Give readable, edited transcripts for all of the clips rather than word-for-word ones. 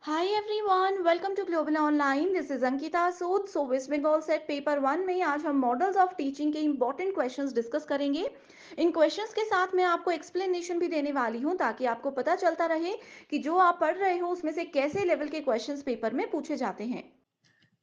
Hi everyone, welcome to Global Online. This is Ankita Sood. West Bengal set paper 1 में आज हम models of teaching के important questions discuss करेंगे। इन questions के साथ मैं आपको एक्सप्लेनेशन भी देने वाली हूं ताकि आपको पता चलता रहे कि जो आप पढ़ रहे हो उसमें से कैसे लेवल के क्वेश्चंस पेपर में पूछे जाते हैं।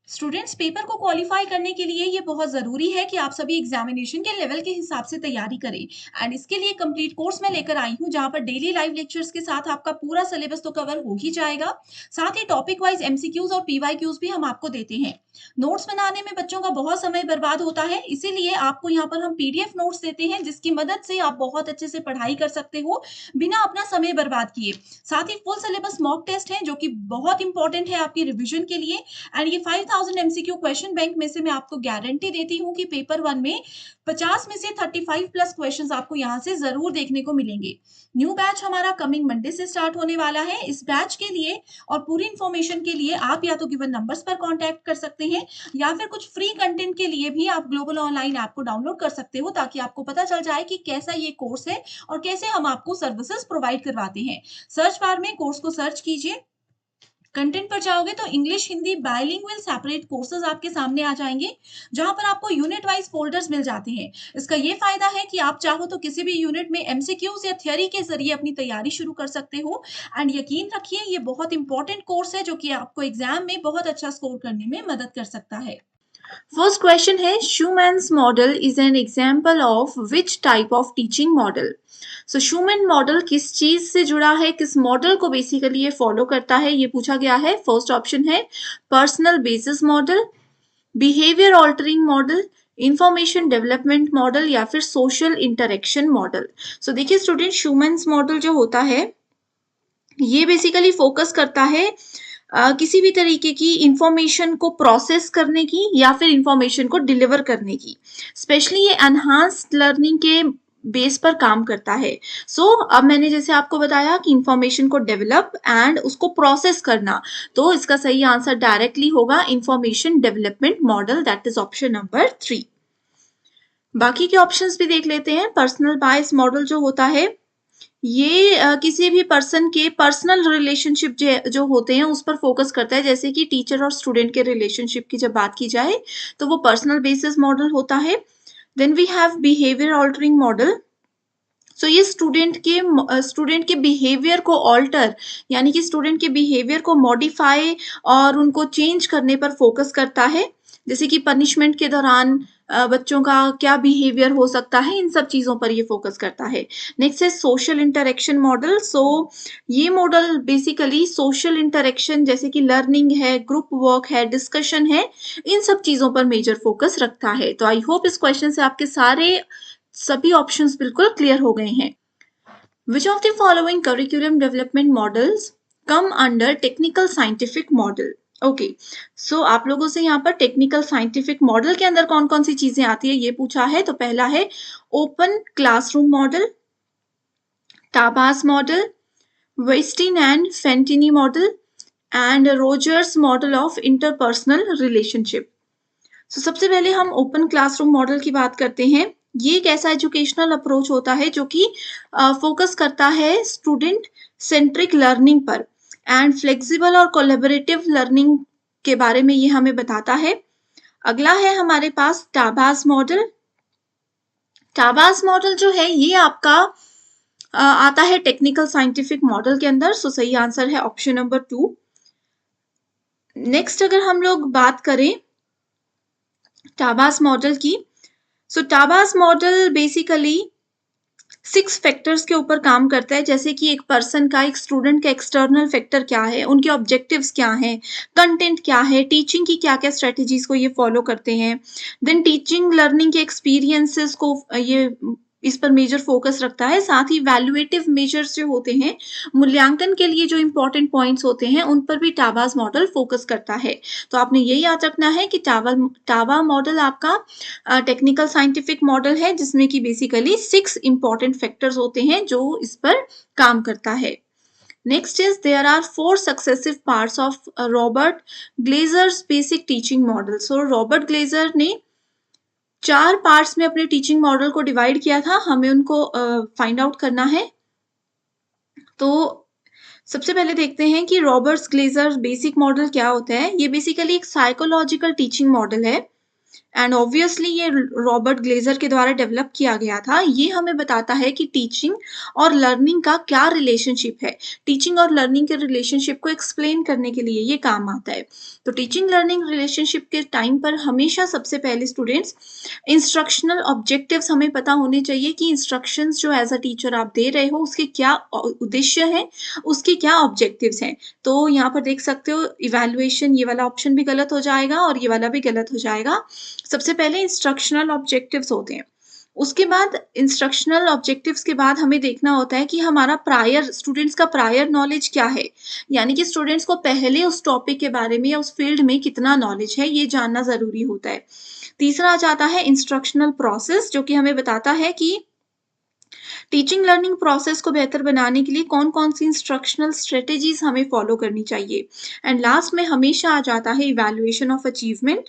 स्टूडेंट्स पेपर को क्वालिफाई करने के लिए ये बहुत ज़रूरी है कि आप सभी एग्जामिनेशन के लेवल के हिसाब से तैयारी करें एंड इसके लिए कंप्लीट कोर्स मैं लेकर आई हूँ जहाँ पर डेली लाइव लेक्चर्स के साथ आपका पूरा सिलेबस तो कवर हो ही जाएगा। साथ ही टॉपिक वाइज एमसीक्यूज और पीवाईक्यूज भी हम आपको देते हैं। नोट्स बनाने में बच्चों का बहुत समय बर्बाद होता है, इसीलिए आपको यहाँ पर हम पीडीएफ नोट्स देते हैं जिसकी मदद से आप बहुत अच्छे से पढ़ाई कर सकते हो बिना अपना समय बर्बाद किए। साथ ही फुल सिलेबस मॉक टेस्ट है जो कि बहुत इंपॉर्टेंट है आपकी रिविजन के लिए एंड ये 5000 एमसीक्यू क्वेश्चन बैंक में से मैं आपको गारंटी देती हूँ कि पेपर 1 में 50 में से 35 प्लस क्वेश्चंस आपको यहाँ से जरूर देखने को मिलेंगे। न्यू बैच हमारा कमिंग मंडे से स्टार्ट होने वाला है। इस बैच के लिए और पूरी इंफॉर्मेशन के लिए आप या तो गिवन नंबर्स पर कांटेक्ट कर सकते हैं या फिर कुछ फ्री कंटेंट के लिए भी आप ग्लोबल ऑनलाइन ऐप को डाउनलोड कर सकते हो ताकि आपको पता चल जाए कि कैसा ये कोर्स है और कैसे हम आपको सर्विसेज प्रोवाइड करवाते हैं। सर्च बार में कोर्स को सर्च कीजिए, कंटेंट पर जाओगे तो English Hindi bilingual separate courses आपके सामने आ जाएंगे जहां पर आपको यूनिट वाइज फोल्डर्स मिल जाते हैं। इसका ये फायदा है कि आप चाहो तो किसी भी यूनिट में एमसीक्यूज या थ्योरी के जरिए अपनी तैयारी शुरू कर सकते हो एंड यकीन रखिए ये बहुत इंपॉर्टेंट कोर्स है जो कि आपको एग्जाम में बहुत अच्छा स्कोर करने में मदद कर सकता है। फर्स्ट क्वेश्चन है Schumann's model is an example of which type of teaching model? So Schumann model किस चीज से जुड़ा है, किस मॉडल को बेसिकली ये फॉलो करता है, ये पूछा गया है। फर्स्ट ऑप्शन है personal basis model, behaviour altering model, information development model या फिर सोशल इंटरेक्शन मॉडल। सो देखिए स्टूडेंट, Schumann's मॉडल जो होता है ये बेसिकली फोकस करता है किसी भी तरीके की इंफॉर्मेशन को प्रोसेस करने की या फिर इंफॉर्मेशन को डिलीवर करने की। स्पेशली ये एनहांस्ड लर्निंग के बेस पर काम करता है। अब मैंने जैसे आपको बताया कि इंफॉर्मेशन को डेवलप एंड उसको प्रोसेस करना, तो इसका सही आंसर डायरेक्टली होगा information development model, that is option number 3। बाकी के ऑप्शंस भी देख लेते हैं। पर्सनल बायस मॉडल जो होता है ये किसी भी पर्सन के पर्सनल रिलेशनशिप जो होते हैं उस पर फोकस करता है, जैसे कि टीचर और स्टूडेंट के रिलेशनशिप की जब बात की जाए तो वो पर्सनल बेसिस मॉडल होता है। Then we have behaviour altering model. ये स्टूडेंट के बिहेवियर को ऑल्टर यानी कि स्टूडेंट के बिहेवियर को मॉडिफाई और उनको चेंज करने पर फोकस करता है, जैसे कि पनिशमेंट के दौरान बच्चों का क्या बिहेवियर हो सकता है, इन सब चीजों पर ये फोकस करता है। नेक्स्ट है सोशल इंटरेक्शन मॉडल। ये मॉडल बेसिकली सोशल इंटरेक्शन जैसे कि लर्निंग है, ग्रुप वर्क है, डिस्कशन है, इन सब चीजों पर मेजर फोकस रखता है। तो आई होप इस क्वेश्चन से आपके सभी ऑप्शंस बिल्कुल क्लियर हो गए हैं। Which of the following curriculum development models come under technical scientific model? Okay, आप लोगों से यहाँ पर टेक्निकल साइंटिफिक मॉडल के अंदर कौन कौन सी चीजें आती है ये पूछा है। तो पहला है open classroom model, Taba's model, Weinstein and Fantini model and Rogers model of interpersonal relationship. सबसे पहले हम ओपन क्लासरूम मॉडल की बात करते हैं। ये एक ऐसा एजुकेशनल अप्रोच होता है जो कि फोकस करता है स्टूडेंट सेंट्रिक लर्निंग पर एंड फ्लेक्सिबल और कोलेबरेटिव लर्निंग के बारे में ये हमें बताता है। अगला है हमारे पास टाबास मॉडल। टाबास मॉडल जो है ये आपका आता है टेक्निकल साइंटिफिक मॉडल के अंदर। सही आंसर है ऑप्शन नंबर 2। नेक्स्ट अगर हम लोग बात करें टाबास मॉडल की, टाबास मॉडल बेसिकली 6 फैक्टर्स के ऊपर काम करता है, जैसे कि एक पर्सन का, एक स्टूडेंट का एक्सटर्नल फैक्टर क्या है, उनके ऑब्जेक्टिव्स क्या हैं, कंटेंट क्या है, टीचिंग की क्या क्या स्ट्रेटेजीज को ये फॉलो करते हैं, देन टीचिंग लर्निंग के एक्सपीरियंसेस को ये इस पर मेजर फोकस रखता है। साथ ही वैल्यूएटिव मेजर्स जो होते हैं, मूल्यांकन के लिए जो इंपॉर्टेंट पॉइंट्स होते हैं उन पर भी टाबास मॉडल फोकस करता है। तो आपने ये याद रखना है कि टाबा मॉडल आपका टेक्निकल साइंटिफिक मॉडल है जिसमें कि बेसिकली 6 इंपॉर्टेंट फैक्टर्स होते हैं जो इस पर काम करता है। Next is there are 4 successive parts of Robert Glaser's basic teaching model. Robert Glaser ने 4 पार्ट्स में अपने टीचिंग मॉडल को डिवाइड किया था, हमें उनको फाइंड आउट करना है। तो सबसे पहले देखते हैं कि रॉबर्ट्स ग्लेजर बेसिक मॉडल क्या होता है। ये बेसिकली एक साइकोलॉजिकल टीचिंग मॉडल है एंड ऑब्वियसली ये रॉबर्ट ग्लेजर के द्वारा डेवलप किया गया था। ये हमें बताता है कि टीचिंग और लर्निंग का क्या रिलेशनशिप है। टीचिंग और लर्निंग के रिलेशनशिप को एक्सप्लेन करने के लिए ये काम आता है। तो टीचिंग लर्निंग रिलेशनशिप के टाइम पर हमेशा सबसे पहले स्टूडेंट्स इंस्ट्रक्शनल ऑब्जेक्टिव्स हमें पता होने चाहिए कि इंस्ट्रक्शंस जो एज अ टीचर आप दे रहे हो उसके क्या उद्देश्य है, उसके क्या ऑब्जेक्टिव्स हैं। तो यहाँ पर देख सकते हो इवैल्यूएशन, ये वाला ऑप्शन भी गलत हो जाएगा और ये वाला भी गलत हो जाएगा। सबसे पहले इंस्ट्रक्शनल ऑब्जेक्टिव्स होते हैं। उसके बाद इंस्ट्रक्शनल ऑब्जेक्टिव्स के बाद हमें देखना होता है कि हमारा प्रायर स्टूडेंट्स का प्रायर नॉलेज क्या है। यानी कि स्टूडेंट्स को पहले उस टॉपिक के बारे में या उस फील्ड में कितना नॉलेज है, ये जानना ज़रूरी होता है। तीसरा आ जाता है इंस्ट्रक्शनल प्रोसेस, जो कि हमें बताता है कि टीचिंग लर्निंग प्रोसेस को बेहतर बनाने के लिए कौन-कौन सी इंस्ट्रक्शनल स्ट्रेटेजीज़ हमें फॉलो करनी चाहिए। एंड लास्ट में हमेशा आ जाता है इवैल्यूएशन ऑफ अचीवमेंट,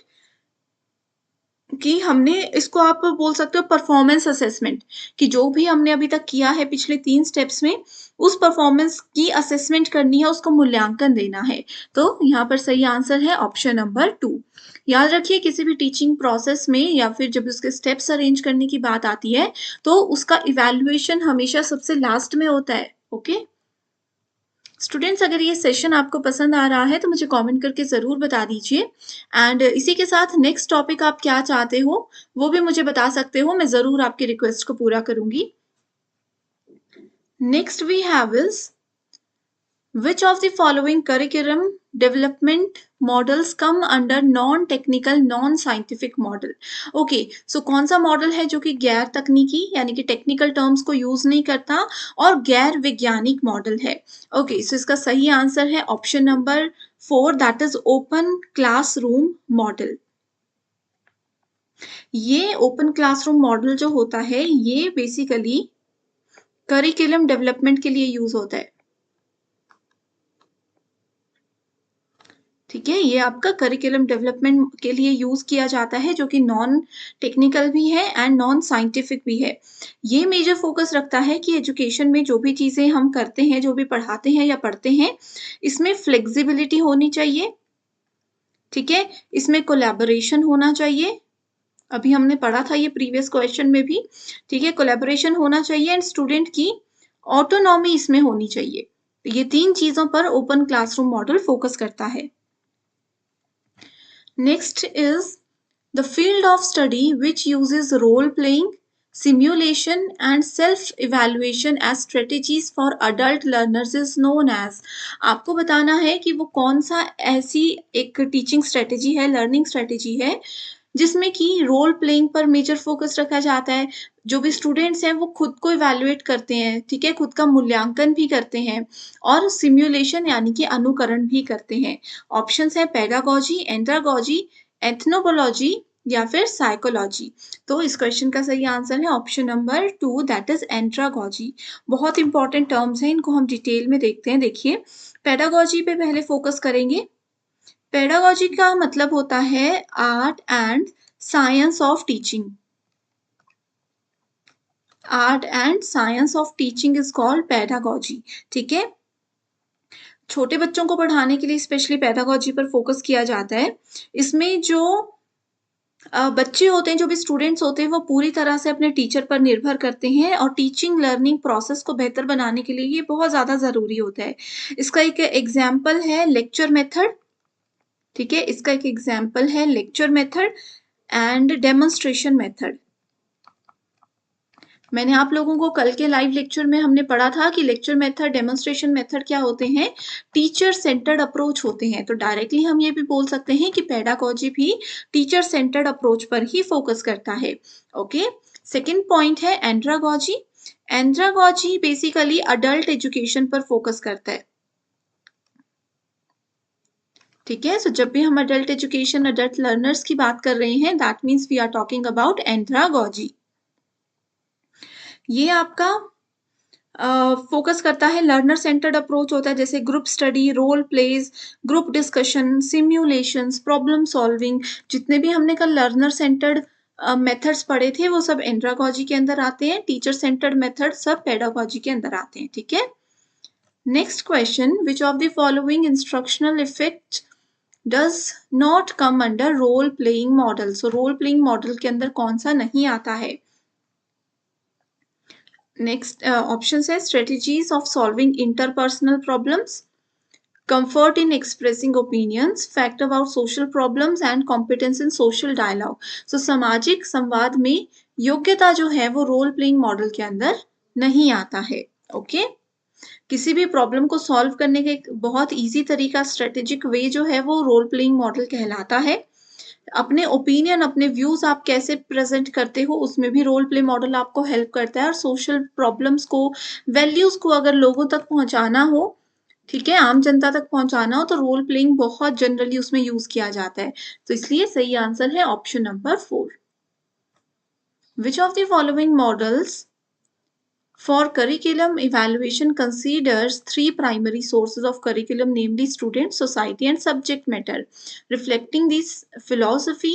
कि हमने इसको आप बोल सकते हो परफॉर्मेंस असेसमेंट, कि जो भी हमने अभी तक किया है पिछले 3 स्टेप्स में, उस परफॉर्मेंस की असेसमेंट करनी है, उसको मूल्यांकन देना है। तो यहाँ पर सही आंसर है ऑप्शन नंबर 2। याद रखिए किसी भी टीचिंग प्रोसेस में या फिर जब उसके स्टेप्स अरेंज करने की बात आती है, तो उसका इवैल्यूएशन हमेशा सबसे लास्ट में होता है। ओके? स्टूडेंट्स, अगर ये सेशन आपको पसंद आ रहा है तो मुझे कमेंट करके ज़रूर बता दीजिए एंड इसी के साथ नेक्स्ट टॉपिक आप क्या चाहते हो वो भी मुझे बता सकते हो। मैं ज़रूर आपकी रिक्वेस्ट को पूरा करूंगी। Next we have is which of the following curriculum development models come under non-technical non-scientific model? Okay, so कौन सा मॉडल है जो कि गैर तकनीकी यानी कि टेक्निकल टर्म्स को यूज नहीं करता और गैर वैज्ञानिक मॉडल है। ओके, सो इसका सही आंसर है option number 4, that is open classroom model. ये ओपन क्लासरूम मॉडल जो होता है ये बेसिकली करिकुलम डेवलपमेंट के लिए यूज होता है। ठीक है, ये आपका करिकुलम डेवलपमेंट के लिए यूज किया जाता है, जो कि नॉन टेक्निकल भी है एंड नॉन साइंटिफिक भी है। ये मेजर फोकस रखता है कि एजुकेशन में जो भी चीजें हम करते हैं, जो भी पढ़ाते हैं या पढ़ते हैं, इसमें फ्लेक्सिबिलिटी होनी चाहिए। ठीक है, इसमें कोलैबोरेशन होना चाहिए। अभी हमने पढ़ा था ये प्रीवियस क्वेश्चन में भी। ठीक है, कोलैबोरेशन होना चाहिए एंड स्टूडेंट की ऑटोनॉमी इसमें होनी चाहिए। ये 3 चीजों पर ओपन क्लासरूम मॉडल फोकस करता है। Next is the field of study which uses role playing, simulation, and self evaluation as strategies for adult learners is known as। आपको बताना है कि वो कौन सा ऐसी एक टीचिंग स्ट्रेटेजी है, लर्निंग स्ट्रेटेजी है, जिसमें कि रोल प्लेइंग पर मेजर फोकस रखा जाता है। जो भी स्टूडेंट्स हैं वो खुद को इवैल्यूएट करते हैं, ठीक है, खुद का मूल्यांकन भी करते हैं और सिम्युलेशन यानी कि अनुकरण भी करते हैं। ऑप्शंस हैं पेडागॉजी, एंड्रागॉजी, एथनोबोलॉजी या फिर साइकोलॉजी। तो इस क्वेश्चन का सही आंसर है ऑप्शन नंबर 2, दैट इज एंड्रागॉजी। बहुत इंपॉर्टेंट टर्म्स हैं, इनको हम डिटेल में देखते हैं। देखिए, पेडागॉजी पे पहले फोकस करेंगे। पेडागॉजी का मतलब होता है art and science of teaching. Art and science of teaching is called pedagogy. ठीक है, छोटे बच्चों को पढ़ाने के लिए स्पेशली पेडागॉजी पर फोकस किया जाता है। इसमें जो बच्चे होते हैं, जो भी स्टूडेंट्स होते हैं, वो पूरी तरह से अपने टीचर पर निर्भर करते हैं और टीचिंग लर्निंग प्रोसेस को बेहतर बनाने के लिए ये बहुत ज़्यादा ज़रूरी होता है। इसका एक एग्जाम्पल है लेक्चर मेथड। ठीक है, इसका एक एग्जाम्पल है lecture method and demonstration method. मैंने आप लोगों को कल के लाइव लेक्चर में हमने पढ़ा था कि लेक्चर मेथड, डेमोन्स्ट्रेशन मेथड क्या होते हैं, टीचर सेंटर्ड अप्रोच होते हैं। तो डायरेक्टली हम ये भी बोल सकते हैं कि पेडागॉजी भी टीचर सेंटर्ड अप्रोच पर ही फोकस करता है। ओके, सेकेंड पॉइंट है एंड्रागॉजी। एंड्रागॉजी बेसिकली अडल्ट एजुकेशन पर फोकस करता है। ठीक है, सो जब भी हम अडल्ट एजुकेशन, अडल्ट लर्नर्स की बात कर रहे हैं, that means we are talking about andragogy. ये आपका फोकस करता है, लर्नर सेंटर्ड अप्रोच होता है, जैसे group study, role plays, group discussion, simulations, problem solving. जितने भी हमने कल लर्नर सेंटर्ड मेथड्स पढ़े थे वो सब एंड्रागॉजी के अंदर आते हैं। टीचर सेंटर्ड मेथड सब पेडागॉजी के अंदर आते हैं। ठीक है, next question, which of the following instructional effect does not come under role playing model? So role playing model के अंदर कौन सा नहीं आता है? नेक्स्ट ऑप्शन है strategies of solving interpersonal problems, comfort in expressing opinions, fact about social problems and competence in social dialogue. So सामाजिक संवाद में योग्यता जो है वो रोल प्लेइंग मॉडल के अंदर नहीं आता है। ओके, किसी भी प्रॉब्लम को सॉल्व करने का एक बहुत इजी तरीका, स्ट्रेटेजिक वे जो है वो रोल प्लेइंग मॉडल कहलाता है। अपने ओपिनियन, अपने व्यूज आप कैसे प्रेजेंट करते हो उसमें भी रोल प्ले मॉडल आपको हेल्प करता है। और सोशल प्रॉब्लम्स को, वैल्यूज को अगर लोगों तक पहुंचाना हो, ठीक है, आम जनता तक पहुंचाना हो, तो रोल प्लेइंग बहुत जनरली उसमें यूज किया जाता है। तो इसलिए सही आंसर है option number 4। Which of the following models for curriculum evaluation considers three primary sources of curriculum, namely student, society and subject matter, reflecting this philosophy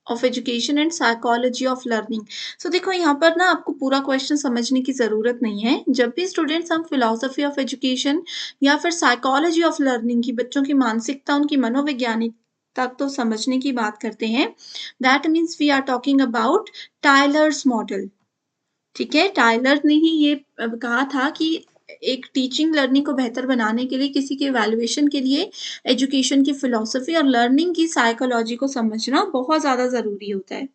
of education and psychology of learning. So देखो यहाँ पर ना आपको पूरा question समझने की जरूरत नहीं है। जब भी स्टूडेंट्स हम फिलोसफी ऑफ एजुकेशन या फिर साइकोलॉजी ऑफ लर्निंग की, बच्चों की मानसिकता, उनकी मनोवैज्ञानिक तक तो समझने की बात करते हैं, that means we are talking about Tyler's model. ठीक है, टाइलर ने ही ये कहा था कि एक टीचिंग लर्निंग को बेहतर बनाने के लिए, किसी के इवैल्यूएशन के लिए एजुकेशन की फिलॉसफी और लर्निंग की साइकोलॉजी को समझना बहुत ज्यादा जरूरी होता है।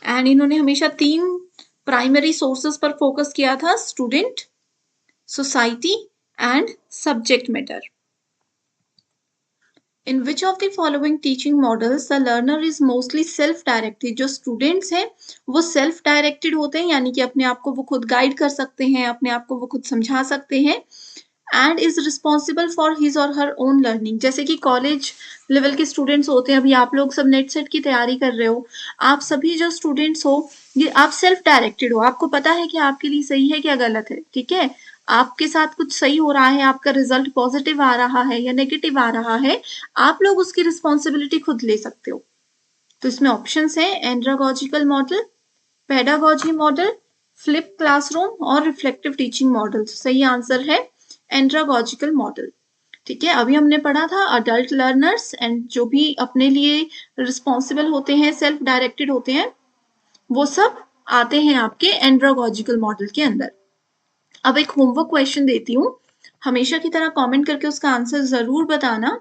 एंड इन्होंने हमेशा 3 प्राइमरी सोर्सेस पर फोकस किया था, student, society and subject matter. In which of the following teaching models the learner is mostly self directed? जो स्टूडेंट्स हैं वो सेल्फ डायरेक्टेड होते हैं, यानी कि अपने आप को वो खुद गाइड कर सकते हैं, अपने आप को वो खुद समझा सकते हैं। And is responsible for his और हर ओन लर्निंग। जैसे कि कॉलेज लेवल के स्टूडेंट्स होते हैं, अभी आप लोग सब नेट सेट की तैयारी कर रहे हो, आप सभी जो स्टूडेंट्स हो ये आप सेल्फ डायरेक्टेड हो, आपको पता है कि आपके लिए सही है क्या गलत है। ठीक है, आपके साथ कुछ सही हो रहा है, आपका रिजल्ट पॉजिटिव आ रहा है या नेगेटिव आ रहा है, आप लोग उसकी रिस्पॉन्सिबिलिटी खुद ले सकते हो। तो इसमें ऑप्शंस है andragogical model, pedagogy model, flip classroom और रिफ्लेक्टिव टीचिंग मॉडल। सही आंसर है एंड्रागोजिकल मॉडल। ठीक है, अभी हमने पढ़ा था अडल्ट लर्नर्स एंड जो भी अपने लिए रिस्पॉन्सिबल होते हैं, सेल्फ डायरेक्टेड होते हैं, वो सब आते हैं आपके एंड्रागोजिकल मॉडल के अंदर। अब एक होमवर्क क्वेश्चन देती हूँ, हमेशा की तरह कमेंट करके उसका आंसर जरूर बताना।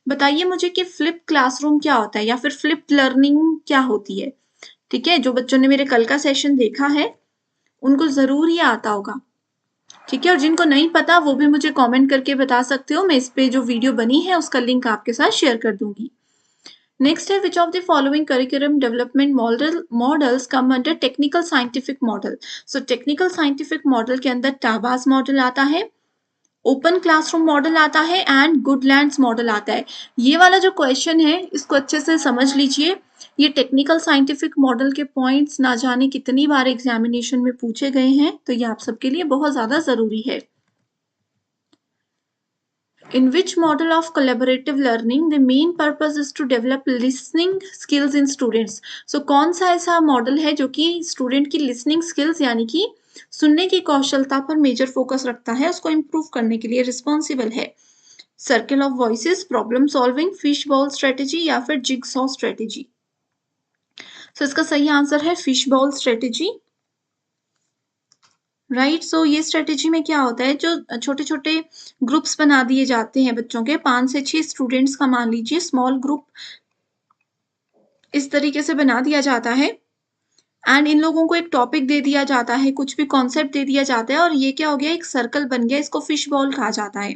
बताइए मुझे कि फ्लिप क्लासरूम क्या होता है या फिर फ्लिप लर्निंग क्या होती है। ठीक है, जो बच्चों ने मेरे कल का सेशन देखा है उनको जरूर ही आता होगा। ठीक है, और जिनको नहीं पता वो भी मुझे कमेंट करके बता सकते हो, मैं इस पे जो वीडियो बनी है उसका लिंक आपके साथ शेयर कर दूंगी। नेक्स्ट है विच of the following curriculum development models come under technical scientific model? So technical scientific model के अंदर टाबास मॉडल आता है, ओपन क्लासरूम मॉडल आता है एंड गुडलैंड्स मॉडल आता है। ये वाला जो क्वेश्चन है इसको अच्छे से समझ लीजिए, ये टेक्निकल साइंटिफिक मॉडल के पॉइंट्स ना जाने कितनी बार एग्जामिनेशन में पूछे गए हैं, तो ये आप सबके लिए बहुत ज्यादा जरूरी है। In which model of collaborative learning the main purpose is to develop listening skills in students? So कौन सा ऐसा मॉडल है जो कि स्टूडेंट की लिसनिंग स्किल्स यानी कि सुनने की कौशलता पर मेजर फोकस रखता है, उसको इम्प्रूव करने के लिए रिस्पॉन्सिबल है? Circle of voices, problem solving, fish ball strategy या फिर जिगसॉ स्ट्रेटेजी? सो इसका सही आंसर है फिश बॉल स्ट्रेटेजी। राइट, सो ये स्ट्रेटेजी में क्या होता है, जो छोटे छोटे ग्रुप्स बना दिए जाते हैं बच्चों के, 5 से 6 स्टूडेंट्स का मान लीजिए स्मॉल ग्रुप इस तरीके से बना दिया जाता है एंड इन लोगों को एक टॉपिक दे दिया जाता है, कुछ भी कॉन्सेप्ट दे दिया जाता है और ये क्या हो गया, एक सर्कल बन गया, इसको फिश बॉल कहा जाता है।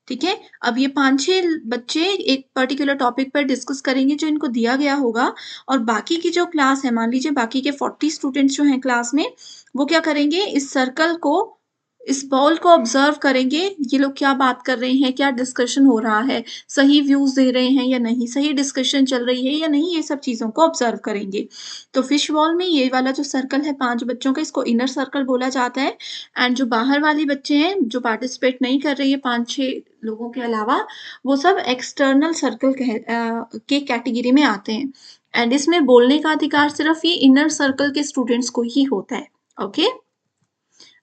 ठीक है, अब ये 5-6 बच्चे एक पर्टिकुलर टॉपिक पर डिस्कस करेंगे जो इनको दिया गया होगा, और बाकी की जो क्लास है, मान लीजिए बाकी के 40 स्टूडेंट्स जो हैं क्लास में, वो क्या करेंगे, इस सर्कल को, इस बॉल को ऑब्जर्व करेंगे, ये लोग क्या बात कर रहे हैं, क्या डिस्कशन हो रहा है, सही व्यूज दे रहे हैं या नहीं, सही डिस्कशन चल रही है या नहीं, ये सब चीजों को ऑब्जर्व करेंगे। तो फिश बॉल में ये वाला जो सर्कल है 5 बच्चों का, इसको इनर सर्कल बोला जाता है एंड जो बाहर वाले बच्चे हैं जो पार्टिसिपेट नहीं कर रही है 5-6 लोगों के अलावा, वो सब एक्सटर्नल सर्कल के कैटेगरी में आते हैं एंड इसमें बोलने का अधिकार सिर्फ ये इनर सर्कल के स्टूडेंट्स को ही होता है। ओके,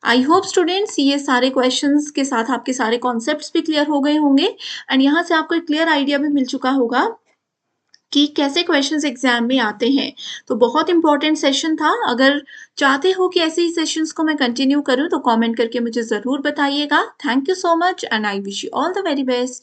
आई होप स्टूडेंट्स ये सारे क्वेश्चंस के साथ आपके सारे कॉन्सेप्ट्स भी क्लियर हो गए होंगे एंड यहाँ से आपको एक क्लियर आइडिया भी मिल चुका होगा कि कैसे क्वेश्चंस एग्जाम में आते हैं। तो बहुत इंपॉर्टेंट सेशन था। अगर चाहते हो कि ऐसे ही सेशंस को मैं कंटिन्यू करूँ तो कमेंट करके मुझे ज़रूर बताइएगा। Thank you so much and I wish you all the very best.